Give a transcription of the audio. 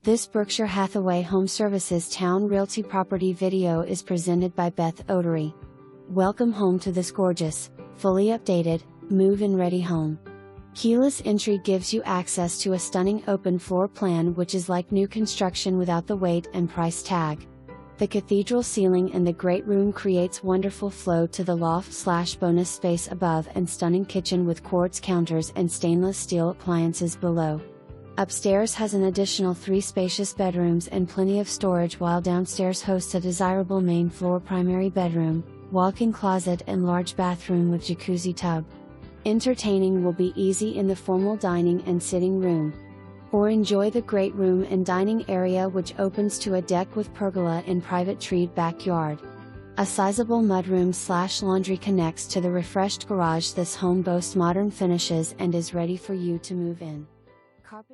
This Berkshire Hathaway HomeServices Towne Realty property video is presented by Beth Otery. Welcome home to this gorgeous, fully updated, move-in ready home. Keyless entry gives you access to a stunning open floor plan which is like new construction without the weight and price tag. The cathedral ceiling in the great room creates wonderful flow to the loft/bonus space above and stunning kitchen with quartz counters and stainless steel appliances below. Upstairs has an additional 3 spacious bedrooms and plenty of storage, while downstairs hosts a desirable main floor primary bedroom, walk-in closet and large bathroom with jacuzzi tub. Entertaining will be easy in the formal dining and sitting room. Or enjoy the great room and dining area which opens to a deck with pergola and private treed backyard. A sizable mudroom/laundry connects to the refreshed garage. This home boasts modern finishes and is ready for you to move in. Carpet